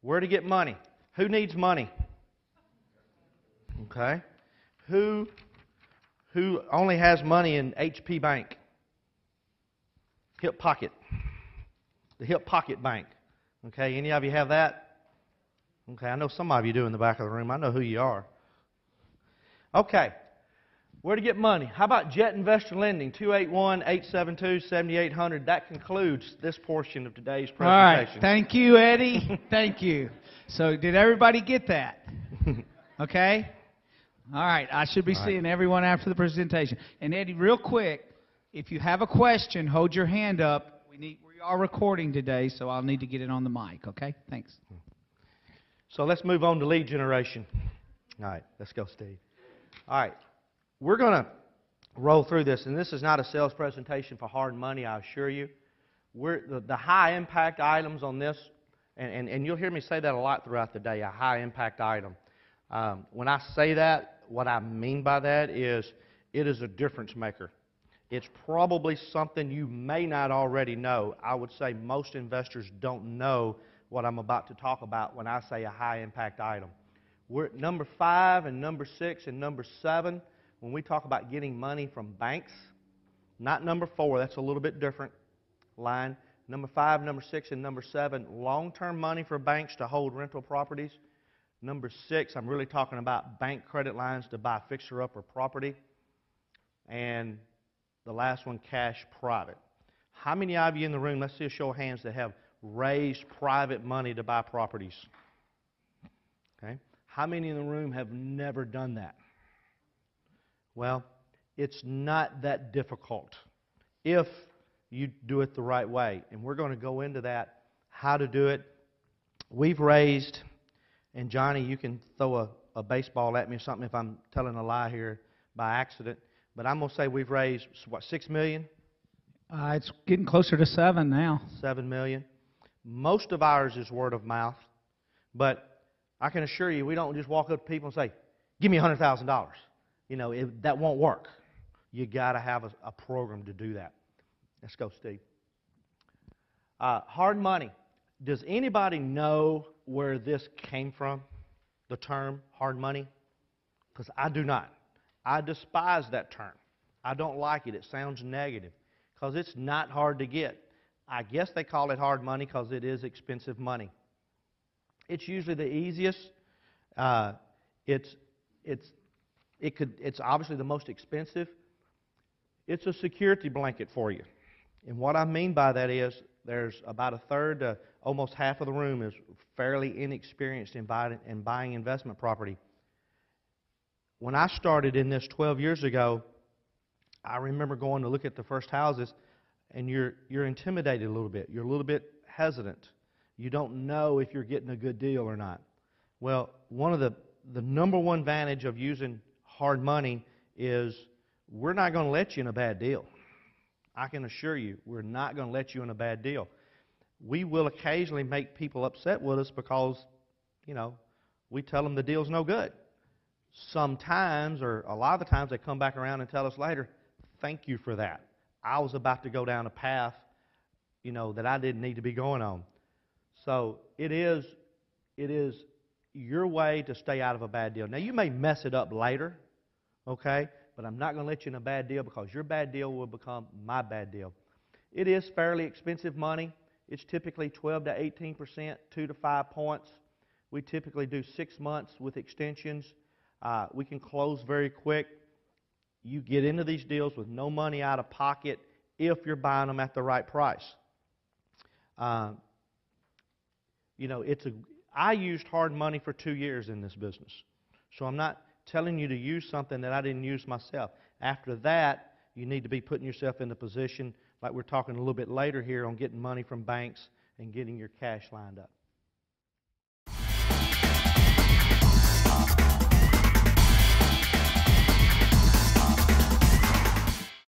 Where to get money? Who needs money? Okay. Who only has money in HP Bank? Hip Pocket. The Hip Pocket Bank. Okay, any of you have that? Okay, I know some of you do in the back of the room. I know who you are. Okay, where to get money? How about Jet Investor Lending, 281-872-7800. That concludes this portion of today's presentation. All right, thank you, Eddie. Thank you. So did everybody get that? Okay? All right, I should be seeing everyone after the presentation. And Eddie, real quick, if you have a question, hold your hand up. We are recording today, so I'll need to get it on the mic, okay? Thanks. So let's move on to lead generation. All right, let's go, Steve. All right, we're going to roll through this, and this is not a sales presentation for hard money, I assure you. The high-impact items on this, and you'll hear me say that a lot throughout the day, a high-impact item. When I say that, what I mean by that is it is a difference maker. It's probably something you may not already know. I would say most investors don't know what I'm about to talk about when I say a high-impact item. We're at number 5 and number 6 and number 7 when we talk about getting money from banks. Not number 4, that's a little bit different line. Number 5, number 6, and number 7, long-term money for banks to hold rental properties. Number 6, I'm really talking about bank credit lines to buy fixer-upper property. And the last one, cash private. How many of you in the room, let's see a show of hands, that have raised private money to buy properties? Okay. How many in the room have never done that? Well, it's not that difficult if you do it the right way. And we're going to go into that, how to do it. We've raised, and Johnny, you can throw a baseball at me or something if I'm telling a lie here by accident. But I'm going to say we've raised, what, $6 million? It's getting closer to 7 now. $7 million. Most of ours is word of mouth. But I can assure you, we don't just walk up to people and say, give me $100,000. You know, that won't work. You got to have a program to do that. Let's go, Steve. Hard money. Does anybody know where this came from, the term hard money? Because I do not. I despise that term. I don't like it. It sounds negative because it's not hard to get. I guess they call it hard money because it is expensive money. It's usually the easiest. It's obviously the most expensive. It's a security blanket for you. And what I mean by that is there's about a third to almost half of the room is fairly inexperienced in buying investment property. When I started in this 12 years ago, I remember going to look at the first houses, and you're intimidated a little bit. You're a little bit hesitant. You don't know if you're getting a good deal or not. Well, one of the number one advantage of using hard money is we're not going to let you in a bad deal. I can assure you, we're not going to let you in a bad deal. We will occasionally make people upset with us because, you know, we tell them the deal's no good. Sometimes, or a lot of the times, they come back around and tell us later, thank you for that. I was about to go down a path, you know, that I didn't need to be going on. So it is your way to stay out of a bad deal. Now, you may mess it up later, okay, but I'm not going to let you in a bad deal because your bad deal will become my bad deal. It is fairly expensive money. It's typically 12 to 18%, 2 to 5 points. We typically do 6 months with extensions. We can close very quick. You get into these deals with no money out of pocket if you're buying them at the right price. You know, I used hard money for 2 years in this business. So I'm not telling you to use something that I didn't use myself. After that, you need to be putting yourself in a position, like we're talking a little bit later here, on getting money from banks and getting your cash lined up.